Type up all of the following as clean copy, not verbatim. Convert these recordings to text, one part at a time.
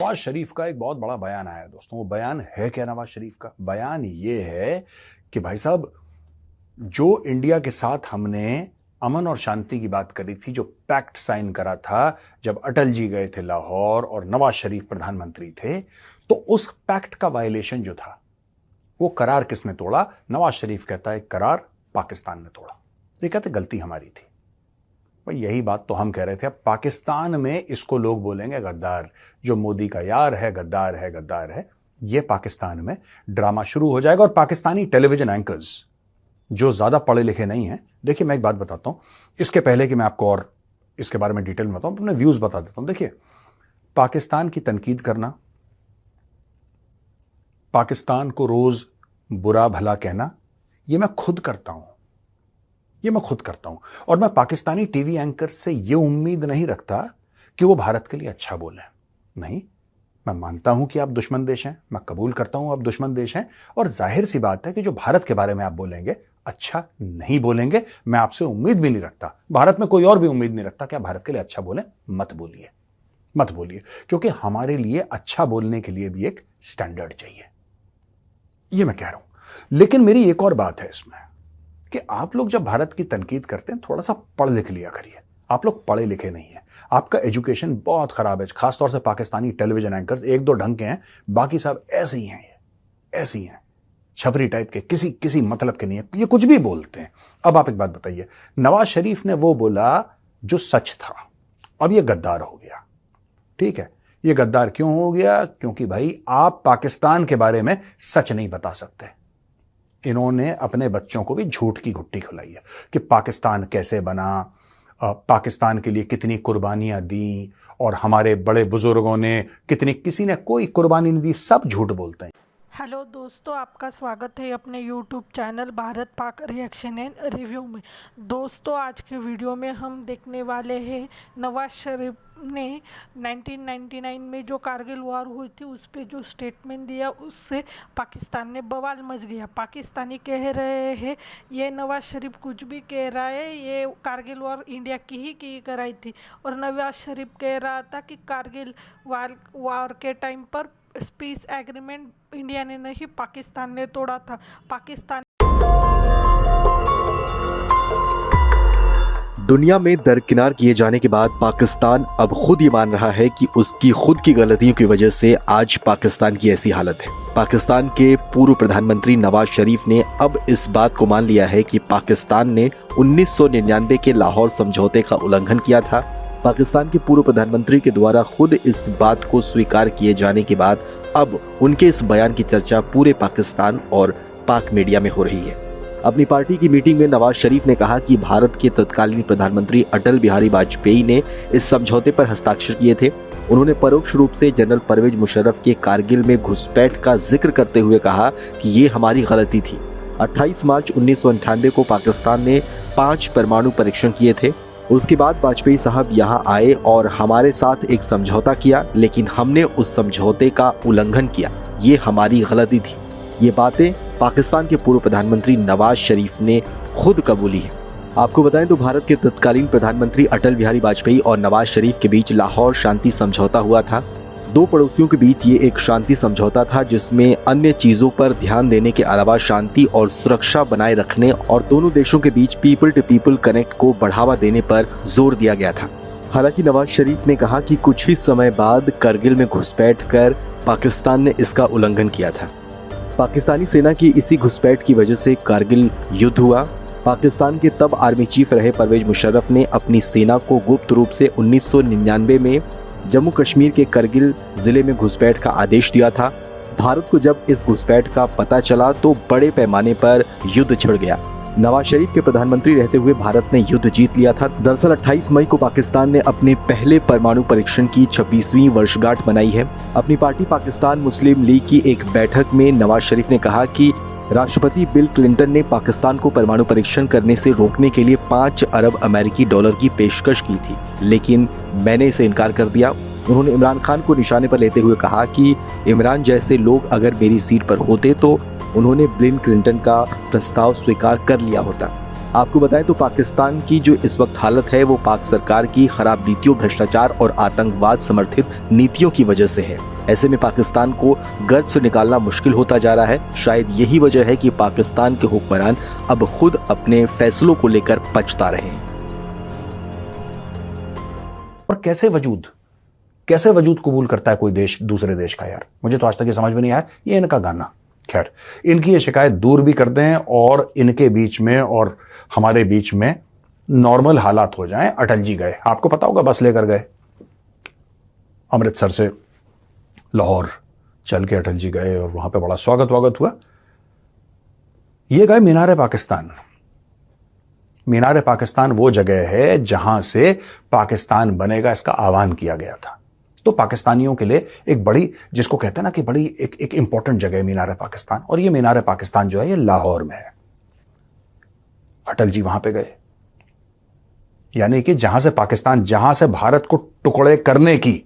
नवाज शरीफ का एक बहुत बड़ा बयान आया है दोस्तों। वो बयान है क्या नवाज शरीफ का? बयान ये है कि भाई साहब, जो इंडिया के साथ हमने अमन और शांति की बात करी थी, जो पैक्ट साइन करा था जब अटल जी गए थे लाहौर और नवाज शरीफ प्रधानमंत्री थे, तो उस पैक्ट का वायलेशन जो था, वो करार किसने तोड़ा? नवाज शरीफ कहता है करार पाकिस्तान ने तोड़ा। ये कहते गलती हमारी थी। भाई यही बात तो हम कह रहे थे। अब पाकिस्तान में इसको लोग बोलेंगे गद्दार, जो मोदी का यार है, गद्दार है, गद्दार है। ये पाकिस्तान में ड्रामा शुरू हो जाएगा और पाकिस्तानी टेलीविजन एंकर्स जो ज्यादा पढ़े लिखे नहीं हैं, देखिए मैं एक बात बताता हूं इसके पहले कि मैं आपको और इसके बारे में डिटेल में बताऊं, अपने व्यूज बता देता हूं। देखिए, पाकिस्तान की तनकीद करना, पाकिस्तान को रोज बुरा भला कहना, ये मैं खुद करता हूं। और मैं पाकिस्तानी टीवी एंकर से यह उम्मीद नहीं रखता कि वो भारत के लिए अच्छा बोले। नहीं, मैं मानता हूं कि आप दुश्मन देश हैं, मैं कबूल करता हूं आप दुश्मन देश हैं, और जाहिर सी बात है कि जो भारत के बारे में आप बोलेंगे अच्छा नहीं बोलेंगे। मैं आपसे उम्मीद भी नहीं रखता, भारत में कोई और भी उम्मीद नहीं रखता कि आप भारत के लिए अच्छा बोलें। मत बोलिए, क्योंकि हमारे लिए अच्छा बोलने के लिए भी एक स्टैंडर्ड चाहिए, ये मैं कह रहा हूं। लेकिन मेरी एक और बात है इसमें कि आप लोग जब भारत की तनकीद करते हैं, थोड़ा सा पढ़ लिख लिया करिए। आप लोग पढ़े लिखे नहीं हैं, आपका एजुकेशन बहुत खराब है। खासतौर से पाकिस्तानी टेलीविजन एंकर्स एक दो ढंग के हैं, बाकी सब ऐसे ही हैं, छपरी टाइप के, किसी मतलब के नहीं है, ये कुछ भी बोलते हैं। अब आप एक बात बताइए, नवाज शरीफ ने वो बोला जो सच था, अब ये गद्दार हो गया। ठीक है, ये गद्दार क्यों हो गया? क्योंकि भाई आप पाकिस्तान के बारे में सच नहीं बता सकते। इन्होंने अपने बच्चों को भी झूठ की घुट्टी खिलाई है कि पाकिस्तान कैसे बना, पाकिस्तान के लिए कितनी कुर्बानियां दी, और हमारे बड़े बुजुर्गों ने किसी ने कोई कुर्बानी नहीं दी। सब झूठ बोलते हैं। हेलो दोस्तों, आपका स्वागत है अपने YouTube channel Bharat Pak reaction and review में। दोस्तों, आज के वीडियो में हम देखने वाले हैं नवाज शरीफ ने 1999 में जो कारगिल वॉर हुई थी उस पे जो स्टेटमेंट दिया, उससे पाकिस्तान में बवाल मच गया। पाकिस्तानी कह रहे हैं ये नवाज शरीफ कुछ भी कह रहा है, ये कारगिल वॉर इंडिया की कराई थी। और नवाज शरीफ कह रहा था कि कारगिल वॉर के टाइम पर पीस एग्रीमेंट इंडिया ने नहीं, पाकिस्तान ने तोड़ा था। पाकिस्तान दुनिया में दरकिनार किए जाने के बाद पाकिस्तान अब खुद ये मान रहा है कि उसकी खुद की गलतियों की वजह से आज पाकिस्तान की ऐसी हालत है। पाकिस्तान के पूर्व प्रधानमंत्री नवाज शरीफ ने अब इस बात को मान लिया है कि पाकिस्तान ने 1999 के लाहौर समझौते का उल्लंघन किया था। पाकिस्तान के पूर्व प्रधानमंत्री के द्वारा खुद इस बात को स्वीकार किए जाने के बाद अब उनके इस बयान की चर्चा पूरे पाकिस्तान और पाक मीडिया में हो रही है। अपनी पार्टी की मीटिंग में नवाज शरीफ ने कहा कि भारत के तत्कालीन प्रधानमंत्री अटल बिहारी वाजपेयी ने इस समझौते पर हस्ताक्षर किए थे। उन्होंने परोक्ष रूप से जनरल परवेज मुशर्रफ के कारगिल में घुसपैठ का जिक्र करते हुए कहा कि ये हमारी गलती थी। 28 मार्च 1998 को पाकिस्तान ने 5 परमाणु परीक्षण किए थे। उसके बाद वाजपेयी साहब यहाँ आए और हमारे साथ एक समझौता किया, लेकिन हमने उस समझौते का उल्लंघन किया। ये हमारी गलती थी। ये बातें पाकिस्तान के पूर्व प्रधानमंत्री नवाज शरीफ ने खुद कबूली है। आपको बताएं तो भारत के तत्कालीन प्रधानमंत्री अटल बिहारी वाजपेयी और नवाज शरीफ के बीच लाहौर शांति समझौता हुआ था। दो पड़ोसियों के बीच ये एक शांति समझौता था जिसमें अन्य चीजों पर ध्यान देने के अलावा शांति और सुरक्षा बनाए रखने और दोनों देशों के बीच पीपल टू पीपल कनेक्ट को बढ़ावा देने पर जोर दिया गया था। हालांकि नवाज शरीफ ने कहा कि कुछ ही समय बाद करगिल में घुसपैठ कर पाकिस्तान ने इसका उल्लंघन किया था। पाकिस्तानी सेना की इसी घुसपैठ की वजह से कारगिल युद्ध हुआ। पाकिस्तान के तब आर्मी चीफ रहे परवेज मुशर्रफ ने अपनी सेना को गुप्त रूप से 1999 में जम्मू कश्मीर के करगिल जिले में घुसपैठ का आदेश दिया था। भारत को जब इस घुसपैठ का पता चला तो बड़े पैमाने पर युद्ध छिड़ गया। नवाज शरीफ के प्रधानमंत्री रहते हुए भारत ने युद्ध जीत लिया था। दरअसल 28 मई को पाकिस्तान ने अपने पहले परमाणु परीक्षण की 26वीं वर्षगांठ मनाई है। अपनी पार्टी पाकिस्तान मुस्लिम लीग की एक बैठक में नवाज शरीफ ने कहा कि राष्ट्रपति बिल क्लिंटन ने पाकिस्तान को परमाणु परीक्षण करने से रोकने के लिए 5 अरब अमेरिकी डॉलर की पेशकश की थी, लेकिन मैंने इसे इनकार कर दिया। उन्होंने इमरान खान को निशाने पर लेते हुए कहा कि इमरान जैसे लोग अगर मेरी सीट पर होते तो उन्होंने बिल क्लिंटन का प्रस्ताव स्वीकार कर लिया होता। आपको बताएं तो पाकिस्तान की जो इस वक्त हालत है वो पाक सरकार की खराब नीतियों, भ्रष्टाचार और आतंकवाद समर्थित नीतियों की वजह से है। ऐसे में पाकिस्तान को गर्द से निकालना मुश्किल होता जा रहा है। शायद यही वजह है कि पाकिस्तान के हुक्मरान अब खुद अपने फैसलों को लेकर पछता रहे हैं। और कैसे वजूद कबूल करता है कोई देश दूसरे देश का यार? मुझे तो आज तक ये समझ में नहीं आया। ये इनका गाना, खैर इनकी ये शिकायत दूर भी कर दें और इनके बीच में और हमारे बीच में नॉर्मल हालात हो जाएं। अटल जी गए, आपको पता होगा, बस लेकर गए अमृतसर से लाहौर चल के अटल जी गए और वहां पे बड़ा स्वागत हुआ। ये गए मीनार पाकिस्तान। मीनार पाकिस्तान वो जगह है जहां से पाकिस्तान बनेगा इसका आह्वान किया गया था। तो पाकिस्तानियों के लिए एक बड़ी, जिसको कहते हैं ना कि बड़ी एक इंपॉर्टेंट जगह है मीनार पाकिस्तान। और ये मीनार पाकिस्तान जो है ये लाहौर में है। अटल जी वहां पे गए, यानी कि जहां से पाकिस्तान, जहां से भारत को टुकड़े करने की,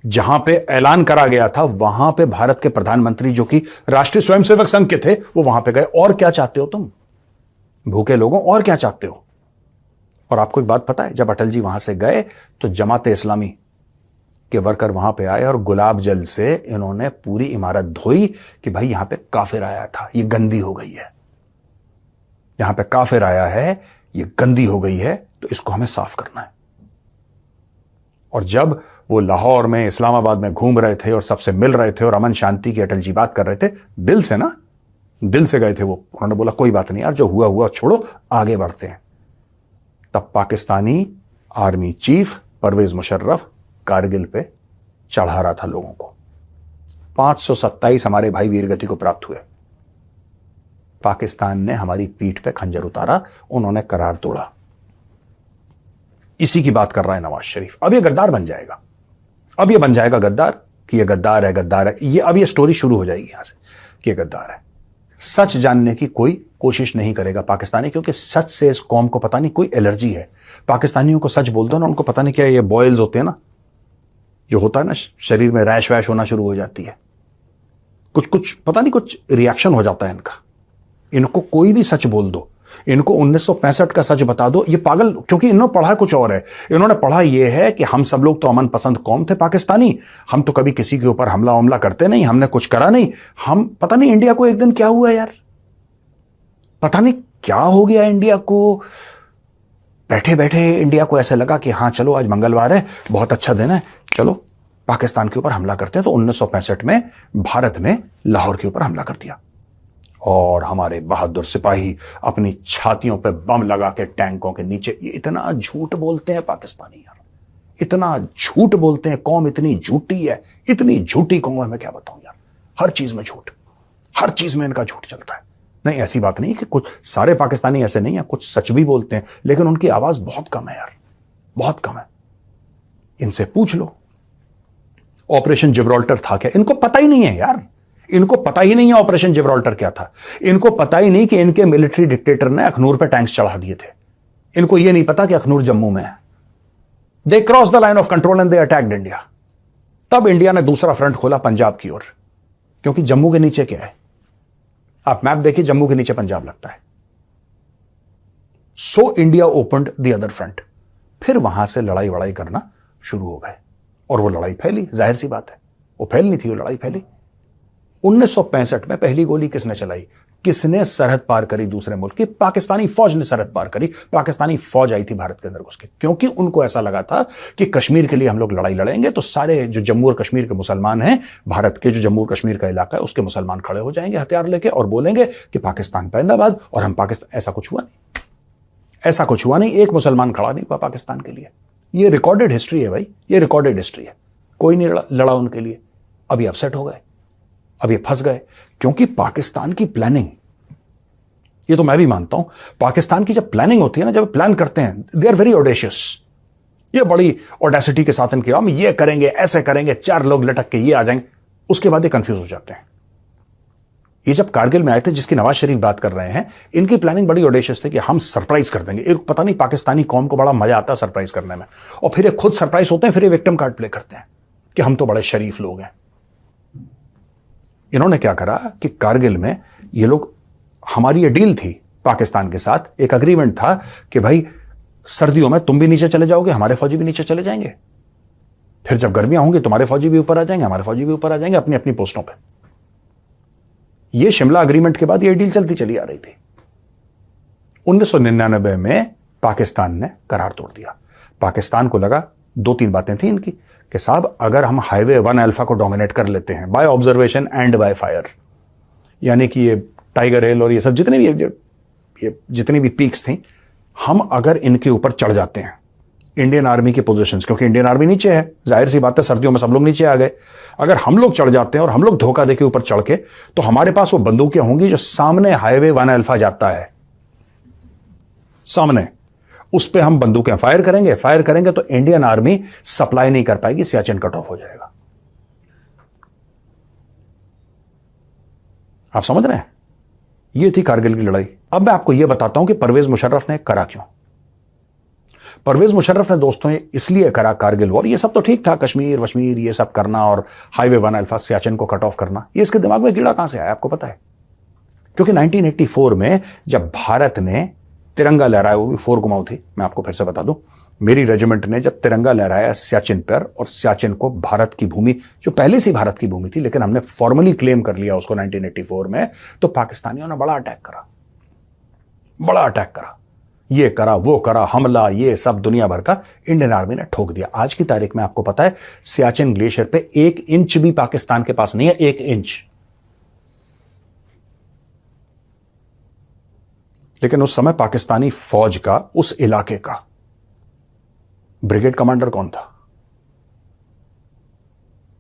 जहां पे ऐलान करा गया था, वहां पे भारत के प्रधानमंत्री जो कि राष्ट्रीय स्वयंसेवक संघ के थे, वो वहां पे गए। और क्या चाहते हो तुम भूखे लोगों, और क्या चाहते हो? और आपको एक बात पता है, जब अटल जी वहां से गए तो जमाते इस्लामी के वर्कर वहां पे आए और गुलाब जल से इन्होंने पूरी इमारत धोई कि भाई यहां पे काफिर आया था, ये गंदी हो गई है, यहां पे काफिर आया है, ये गंदी हो गई है, तो इसको हमें साफ करना है। और जब वो लाहौर में, इस्लामाबाद में घूम रहे थे और सबसे मिल रहे थे और अमन शांति की अटल जी बात कर रहे थे, दिल से ना, दिल से गए थे वो। उन्होंने बोला कोई बात नहीं यार, जो हुआ हुआ छोड़ो, आगे बढ़ते हैं। तब पाकिस्तानी आर्मी चीफ परवेज मुशर्रफ कारगिल पे चढ़ा रहा था लोगों को। 527 हमारे भाई वीरगति को प्राप्त हुए। पाकिस्तान ने हमारी पीठ पे खंजर उतारा, उन्होंने करार तोड़ा। इसी की बात कर रहा है नवाज शरीफ। अब ये गद्दार बन जाएगा, अब ये बन जाएगा गद्दार कि ये गद्दार है, गद्दार है। ये अब ये स्टोरी शुरू हो जाएगी यहां से कि ये गद्दार है। सच जानने की कोई कोशिश नहीं करेगा पाकिस्तानी, क्योंकि सच से इस कौम को पता नहीं कोई एलर्जी है। पाकिस्तानियों को सच बोल दो ना, उनको पता नहीं क्या ये बॉयल्स होते हैं ना, जो होता है ना शरीर में, रैश वैश होना शुरू हो जाती है, कुछ पता नहीं, कुछ रिएक्शन हो जाता है इनका। इनको कोई भी सच बोल दो, इनको 1965 का सच बता दो, ये पागल, क्योंकि इन्होंने पढ़ा कुछ और है। इन्होंने पढ़ा ये है कि हम सब लोग तो अमन पसंद कौम थे पाकिस्तानी, हम तो कभी किसी के ऊपर हमला करते नहीं, हमने कुछ करा नहीं। हम, पता नहीं इंडिया को एक दिन क्या हुआ यार, पता नहीं क्या हो गया इंडिया को। बैठे बैठे इंडिया को ऐसे लगा कि हाँ चलो आज मंगलवार है, बहुत अच्छा दिन है, चलो पाकिस्तान के ऊपर हमला करते हैं। तो 1965 में भारत ने लाहौर के ऊपर हमला कर दिया और हमारे बहादुर सिपाही अपनी छातियों पे बम लगा के टैंकों के नीचे। ये इतना झूठ बोलते हैं पाकिस्तानी यार, इतना झूठ बोलते हैं। कौम इतनी झूठी है, इतनी झूठी कौम है, मैं क्या बताऊं यार। हर चीज में झूठ, हर चीज में इनका झूठ चलता है। नहीं, ऐसी बात नहीं कि कुछ सारे पाकिस्तानी ऐसे नहीं है, कुछ सच भी बोलते हैं, लेकिन उनकी आवाज बहुत कम है यार, बहुत कम है। इनसे पूछ लो ऑपरेशन जिब्राल्टर था क्या, इनको पता ही नहीं है यार। इनको पता ही नहीं है ऑपरेशन जिब्राल्टर क्या था। इनको पता ही नहीं कि इनके मिलिट्री डिक्टेटर ने अखनूर पे टैंक्स चढ़ा दिए थे। इनको यह नहीं पता कि अखनूर जम्मू में है। They cross the line of control and they attacked India. तब इंडिया ने दूसरा फ्रंट खोला पंजाब की ओर, क्योंकि जम्मू के नीचे क्या है, आप मैप देखिए, जम्मू के नीचे पंजाब लगता है। So India opened the other front. फिर वहां से लड़ाई वड़ाई करना शुरू हो गए और वो लड़ाई फैली, जाहिर सी बात है, वो फैलनी थी, वो लड़ाई फैली। 1965 में पहली गोली किसने चलाई, किसने सरहद पार करी दूसरे मुल्क की? पाकिस्तानी फौज ने सरहद पार करी। पाकिस्तानी फौज आई थी भारत के अंदर घुस के, क्योंकि उनको ऐसा लगा था कि कश्मीर के लिए हम लोग लड़ाई लड़ेंगे तो सारे जो जम्मू और कश्मीर के मुसलमान हैं, भारत के जो जम्मू और कश्मीर का इलाका है, उसके मुसलमान खड़े हो जाएंगे हथियार लेके और बोलेंगे कि पाकिस्तान पैंदाबाद और हम पाकिस्तान। ऐसा कुछ हुआ नहीं, ऐसा कुछ हुआ नहीं। एक मुसलमान खड़ा नहीं हुआ पाकिस्तान के लिए। ये रिकॉर्डेड हिस्ट्री है भाई, ये रिकॉर्डेड हिस्ट्री है। कोई नहीं लड़ा उनके लिए। अभी अपसेट हो गए, अब ये फंस गए, क्योंकि पाकिस्तान की प्लानिंग, ये तो मैं भी मानता हूं, पाकिस्तान की जब प्लानिंग होती है ना, जब प्लान करते हैं, दे आर वेरी ऑडेशियस। ये बड़ी ऑडेसिटी के साथ इनके, हम ये करेंगे, ऐसे करेंगे, 4 लोग लटक के ये आ जाएंगे, उसके बाद ये कंफ्यूज हो जाते हैं। ये जब कारगिल में आए थे, जिसकी नवाज शरीफ बात कर रहे हैं, इनकी प्लानिंग बड़ी ऑडेशियस थी कि हम सरप्राइज कर देंगे। एक पता नहीं पाकिस्तानी कौम को बड़ा मजा आता है सरप्राइज करने में, और फिर ये खुद सरप्राइज होते हैं, फिर ये विक्टिम कार्ड प्ले करते हैं कि हम तो बड़े शरीफ लोग हैं। इन्होंने क्या करा कि कारगिल में ये लोग, हमारी ये डील थी पाकिस्तान के साथ एक अग्रीमेंट था कि भाई सर्दियों में तुम भी नीचे चले जाओगे, हमारे फौजी भी नीचे चले जाएंगे, फिर जब गर्मियां होंगी तुम्हारे फौजी भी ऊपर आ जाएंगे, हमारे फौजी भी ऊपर आ जाएंगे अपनी अपनी पोस्टों पे। यह शिमला अग्रीमेंट के बाद यह डील चलती चली आ रही थी। 1999 में पाकिस्तान ने करार तोड़ दिया। पाकिस्तान को लगा 2-3 बातें थी इनकी कि साहब अगर हम हाईवे 1 अल्फा को डोमिनेट कर लेते हैं by observation and by fire, यानी कि ये टाइगर हिल और ये सब जितनी भी पीक्स थी, हम अगर इनके ऊपर चढ़ जाते हैं इंडियन आर्मी की पोजीशंस, क्योंकि इंडियन आर्मी नीचे है, जाहिर सी बात है सर्दियों में सब लोग नीचे आ गए, अगर हम लोग चढ़ जाते हैं और हम लोग धोखा देके ऊपर चढ़ के, तो हमारे पास वो बंदूकें होंगी जो सामने हाईवे 1 अल्फा जाता है, सामने उस पे हम बंदूकें फायर करेंगे तो इंडियन आर्मी सप्लाई नहीं कर पाएगी, सियाचिन कट ऑफ हो जाएगा। आप समझ रहे हैं? यह थी कारगिल की लड़ाई। अब मैं आपको यह बताता हूं कि परवेज मुशर्रफ ने करा क्यों। परवेज मुशर्रफ ने दोस्तों इसलिए करा कारगिल वॉर, ये सब तो ठीक था, कश्मीर वश्मीर ये सब करना और हाईवे 1 अल्फा सियाचिन को कट ऑफ करना, ये इसके दिमाग में कीड़ा कहां से आया आपको पता है? क्योंकि 1984 में जब भारत ने तिरंगा लहराया, वो भी 4 गुमाऊ थी, मैं आपको फिर से बता दूं, मेरी रेजिमेंट ने जब तिरंगा लहराया सियाचिन पर, और सियाचिन को भारत की भूमि, जो पहले से भारत की भूमि थी लेकिन हमने फॉर्मली क्लेम कर लिया उसको 1984 में, तो पाकिस्तानियों ने बड़ा अटैक करा, ये करा वो करा, हमला ये सब दुनिया भर का इंडियन आर्मी ने ठोक दिया। आज की तारीख में आपको पता है सियाचिन ग्लेशियर पे 1 इंच भी पाकिस्तान के पास नहीं है, 1 इंच। लेकिन उस समय पाकिस्तानी फौज का, उस इलाके का ब्रिगेड कमांडर कौन था?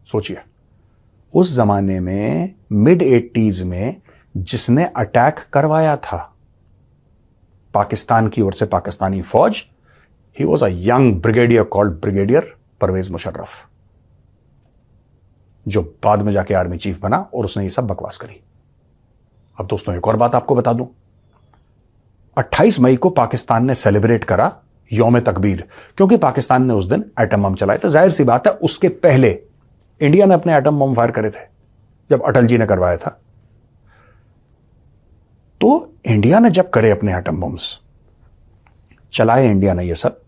सोचिए, उस जमाने में मिड 80s में जिसने अटैक करवाया था पाकिस्तान की ओर से पाकिस्तानी फौज, he was a young brigadier called brigadier Pervez Musharraf, जो बाद में जाके आर्मी चीफ बना और उसने ये सब बकवास करी। अब दोस्तों एक और बात आपको बता दूं, 28 मई को पाकिस्तान ने सेलिब्रेट करा यौम तकबीर, क्योंकि पाकिस्तान ने उस दिन एटम बम चलाए थे। जाहिर सी बात है उसके पहले इंडिया ने अपने एटम बम फायर करे थे जब अटल जी ने करवाया था। तो इंडिया ने जब करे अपने एटम बम्स, चलाए इंडिया ने ये सब,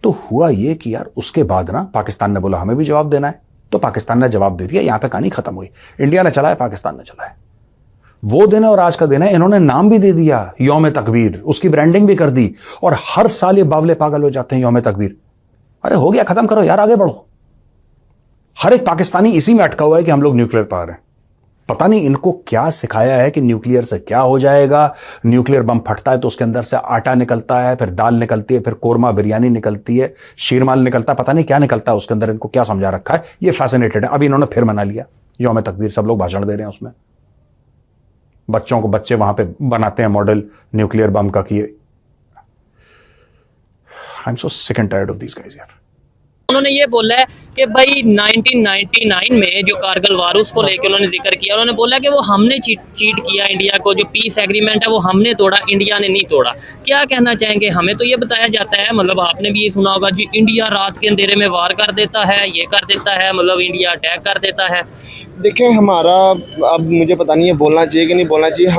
तो हुआ ये कि यार उसके बाद ना पाकिस्तान ने बोला हमें भी जवाब देना है, तो पाकिस्तान ने जवाब दे दिया, यहां पे कहानी खत्म हुई। इंडिया ने चलाया, पाकिस्तान ने चलाया। वो दिन है और आज का दिन है, इन्होंने नाम भी दे दिया यौम तकबीर, उसकी ब्रांडिंग भी कर दी, और हर साल ये बावले पागल हो जाते हैं यौम तकबीर। अरे हो गया, खत्म करो यार, आगे बढ़ो। हर एक पाकिस्तानी इसी में अटका हुआ है कि हम लोग न्यूक्लियर पावर हैं। पता नहीं इनको क्या सिखाया है कि न्यूक्लियर से क्या हो जाएगा, न्यूक्लियर बम फटता है तो उसके अंदर से आटा निकलता है, फिर दाल निकलती है, फिर कोरमा बिरयानी निकलती है, शीरमाल निकलता है, पता नहीं क्या निकलता है उसके अंदर, इनको क्या समझा रखा है। ये फैसिनेटेड है। अभी इन्होंने फिर मना लिया यौम तकबीर, सब लोग भाषण दे रहे हैं उसमें, बच्चों को, बच्चे वहां पे बनाते हैं मॉडल न्यूक्लियर बम का कि I am so sick and tired of these guys यार। उन्होंने ये बोला है कि भाई 1999 में जो कारगिल वार उसको लेके उन्होंने जिक्र किया, उन्होंने बोला कि वो हमने चीट किया इंडिया को, जो पीस एग्रीमेंट है वो हमने तोड़ा, इंडिया ने नहीं तोड़ा। क्या कहना चाहेंगे? हमें तो ये बताया जाता है, मतलब आपने भी ये सुना होगा जी, इंडिया रात के अंधेरे में वार कर देता है, ये कर देता है, मतलब इंडिया अटैक कर देता है। देखिए हमारा, अब मुझे पता नहीं है बोलना चाहिए कि नहीं बोलना चाहिए,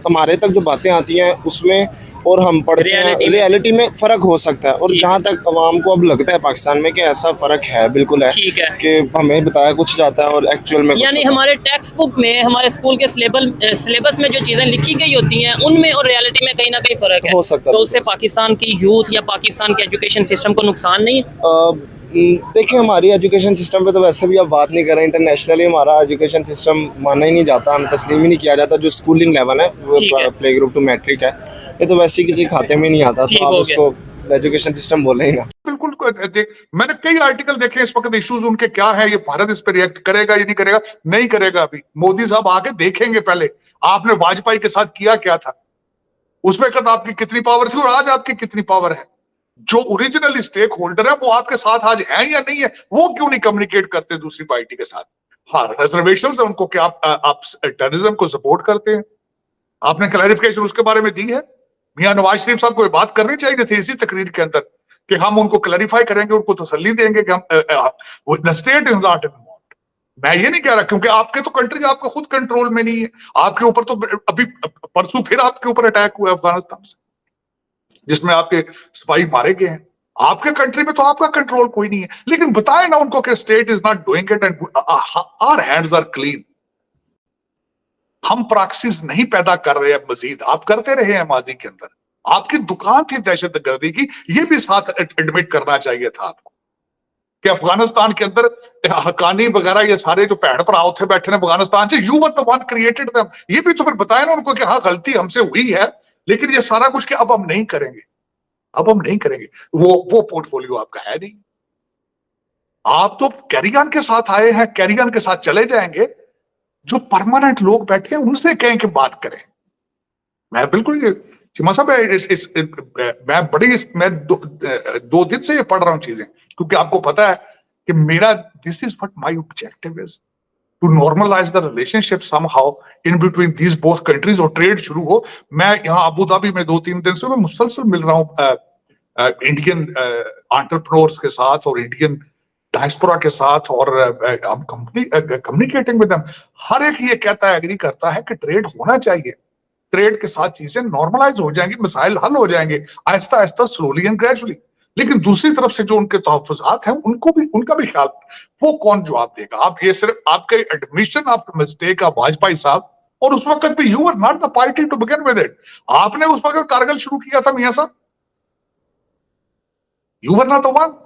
हमारे तक जो बातें आती हैं उसमें और हम पढ़ते हैं रियलिटी में फ़र्क हो सकता है। और जहाँ तक आवाम को अब लगता है पाकिस्तान में कि ऐसा फ़र्क है, बिल्कुल है, ठीक है, कि हमें बताया कुछ जाता है और एक्चुअल में यानी हमारे टेक्स्ट बुक में, हमारे स्कूल के सिलेबस में जो चीज़ें लिखी गई होती हैं उनमें और रियलिटी में कहीं ना कहीं फ़र्क है, हो सकता है। तो उससे पाकिस्तान की यूथ या पाकिस्तान के एजुकेशन सिस्टम को नुकसान नहीं है? देखिए हमारी एजुकेशन सिस्टम पे तो वैसे भी आप बात नहीं कर रहे, इंटरनेशनली हमारा एजुकेशन सिस्टम माना ही नहीं जाता, हम तस्लीम ही नहीं किया जाता। जो स्कूलिंग लेवल है वो प्ले ग्रुप टू मैट्रिक है, ये तो वैसे ही किसी खाते में नहीं आता, तो आप उसको एजुकेशन सिस्टम बोले ही ना। बिल्कुल, मैंने कई आर्टिकल देखे इस वक्त, इश्यूज उनके क्या है, ये भारत इस पर रिएक्ट करेगा या नहीं करेगा? नहीं करेगा। अभी मोदी साहब आके देखेंगे पहले आपने वाजपेयी के साथ किया क्या था, उसमें कद आपकी कितनी पावर थी और आज आपकी कितनी पावर है। जो ओरिजिनल स्टेक होल्डर है वो आपके साथ आज है या नहीं है, वो क्यों नहीं कम्युनिकेट करते दूसरी पार्टी के साथ? हाँ, रिजर्वेशन है उनको, क्या आप टेररिज्म को सपोर्ट करते हैं? आपने क्लैरिफिकेशन उसके बारे में दी है? मियां नवाज शरीफ साहब को ये बात करनी चाहिए थी इसी तकरीर के अंदर कि हम उनको क्लैरिफाई करेंगे, उनको तसल्ली देंगे कि हम स्टेट इज नॉट इन्वॉल्व्ड, मैं ये नहीं कह रहा, क्योंकि आपके तो कंट्री आपके खुद कंट्रोल में नहीं है। आपके ऊपर तो अभी परसों फिर आपके ऊपर अटैक हुआ अफगानिस्तान से, जिसमें आपके सिपाही मारे गए हैं। आपके कंट्री में तो आपका कंट्रोल कोई नहीं है। लेकिन बताए ना उनको कि state is not doing it and our hands are clean. हम प्रॉक्सीज नहीं पैदा कर रहे हैं मजीद, आप करते रहे हैं माजी के अंदर। आपकी दुकान थी दहशतगर्दी की, ये भी साथ एडमिट करना चाहिए था आपको कि अफगानिस्तान के अंदर हकानी वगैरह ये सारे जो भैन भरा थे बैठे हैं अफगानिस्तान से, you were the one created them. ये भी तो फिर बताए ना उनको कि हाँ गलती हमसे हुई है, लेकिन ये सारा कुछ कि अब हम नहीं करेंगे, अब हम नहीं करेंगे। वो पोर्टफोलियो आपका है नहीं। आप तो कैरियन के साथ आए हैं, कैरियन के साथ चले जाएंगे। जो परमानेंट लोग बैठे हैं उनसे कहें कि बात करें। मैं बिल्कुल चिमा साहब मैं दो दिन से ये पढ़ रहा हूं चीजें, क्योंकि आपको पता है कि मेरा this is what my objective is to normalise the relationship somehow in between these both countries, और ट्रेड शुरू हो। मैं यहाँ अबू धाबी में 2-3 दिन से मैं मुसलसल मिल रहा हूँ इंडियन एंटरप्रेन्योर्स के साथ और इंडियन डायस्पोरा के साथ, और हम कम्युनिकेटिंग विद देम। हर एक ये कहता है, एग्री करता है कि ट्रेड होना चाहिए। ट्रेड के साथ चीजें नॉर्मलाइज हो जाएंगी, मसाइल हल हो जाएंगे Aahista Aahista, slowly and gradually. लेकिन दूसरी तरफ से जो उनके तहफ्फुज़ात हैं उनका भी ख्याल, वो कौन जवाब देगा? आप ये सिर्फ आपके admission of the mistake of Vajpayee साहब, और उस वक्त भी you were not the party to begin with it. आपने उस वक्त कारगिल शुरू किया था मियां साहब, you were not the one.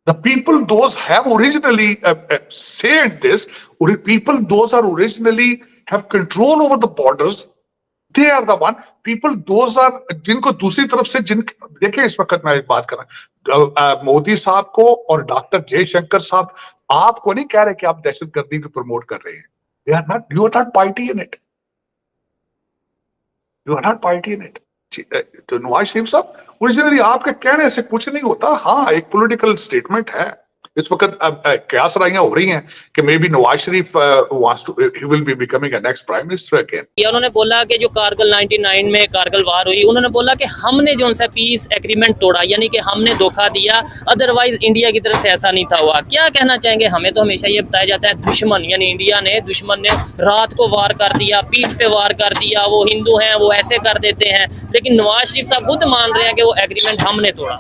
The people those have originally said this, or people those are originally have control over the borders, they are the one people those are जिनको दूसरी तरफ से देखिए इस वक्त मैं एक बात कर रहा हूं, मोदी साहब को और डॉक्टर जयशंकर साहब आपको नहीं कह रहे कि आप दहशतगर्दी को प्रमोट कर रहे हैं। They are not, you are not party in it. You are not party in it. तो नवाज शरीफ साहब ओरिजिनली आपके कहने से कुछ नहीं होता। हाँ, एक पॉलिटिकल स्टेटमेंट है। इस वक्त कयास राइयां हो रही हैं कि may be Nawaz Sharif he will be becoming a next prime minister again. उन्होंने बोला कि जो कारगिल 99 में कारगिल वार हुई, उन्होंने बोला कि हमने जो उनसे पीस एग्रीमेंट तोड़ा, यानी कि हमने धोखा दिया, अदरवाइज इंडिया की तरफ से ऐसा नहीं था हुआ। क्या कहना चाहेंगे? हमें तो हमेशा ये बताया जाता है दुश्मन यानी इंडिया ने, दुश्मन ने रात को वार कर दिया, पीठ पे वार कर दिया, वो हिंदू हैं वो ऐसे कर देते हैं, लेकिन नवाज शरीफ साहब खुद मान रहे हैं कि वो एग्रीमेंट हमने तोड़ा।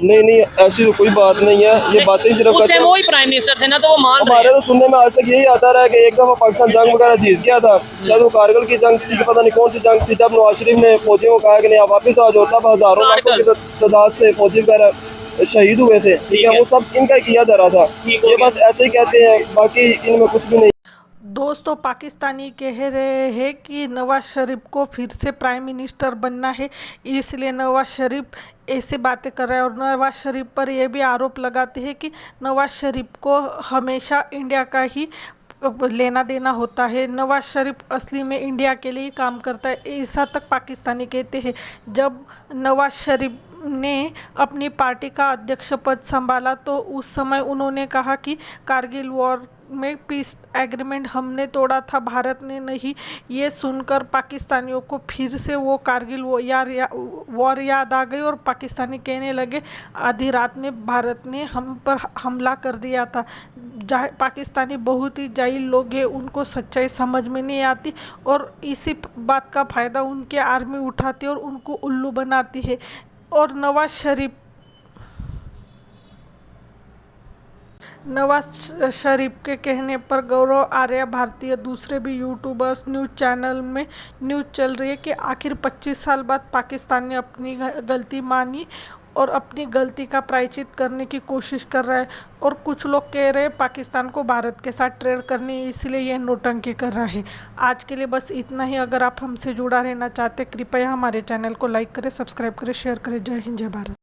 नहीं, ऐसी तो कोई बात नहीं है। ये बातें सिर्फ वो ही प्राइम मिनिस्टर थे ना, तो वो मान रहे हैं। हमारे तो सुनने में आज तक यही आता रहा कि एक दफा पाकिस्तान जंग वगैरह जीत गया था, शायद वो कारगिल की जंग थी, पता नहीं कौन सी जंग थी, जब नवाज शरीफ ने फौजियों को कहा कि नहीं आप वापिस आ जाओ, तब हजारों लाखों की तादाद से फौजी वगैरह शहीद हुए थे। ठीक है, वो सब इनका किया जा रहा था। ये बस ऐसे ही कहते हैं, बाकी इनमें कुछ भी नहीं। दोस्तों, पाकिस्तानी कह रहे हैं कि नवाज शरीफ को फिर से प्राइम मिनिस्टर बनना है, इसलिए नवाज शरीफ ऐसे बातें कर रहा है। और नवाज शरीफ पर यह भी आरोप लगाते हैं कि नवाज शरीफ को हमेशा इंडिया का ही लेना देना होता है, नवाज शरीफ असली में इंडिया के लिए काम करता है, ऐसा तक पाकिस्तानी कहते हैं। जब नवाज शरीफ ने अपनी पार्टी का अध्यक्ष पद संभाला तो उस समय उन्होंने कहा कि कारगिल वॉर में पीस एग्रीमेंट हमने तोड़ा था, भारत ने नहीं। ये सुनकर पाकिस्तानियों को फिर से वो कारगिल वॉर याद आ गई और पाकिस्तानी कहने लगे आधी रात में भारत ने हम पर हमला कर दिया था। पाकिस्तानी बहुत ही जाहिल लोग हैं, उनको सच्चाई समझ में नहीं आती और इसी बात का फ़ायदा उनके आर्मी उठाती है और उनको उल्लू बनाती है। और नवाज शरीफ के कहने पर गौरव आर्या भारतीय दूसरे भी यूट्यूबर्स न्यूज़ चैनल में न्यूज़ चल रही है कि आखिर 25 साल बाद पाकिस्तान ने अपनी गलती मानी और अपनी गलती का प्रायश्चित करने की कोशिश कर रहा है। और कुछ लोग कह रहे हैं पाकिस्तान को भारत के साथ ट्रेड करनी, इसलिए यह नौटंकी कर रहा है। आज के लिए बस इतना ही। अगर आप हमसे जुड़ा रहना चाहते कृपया हमारे चैनल को लाइक करें, सब्सक्राइब करें, शेयर करें। जय हिंद, जय भारत।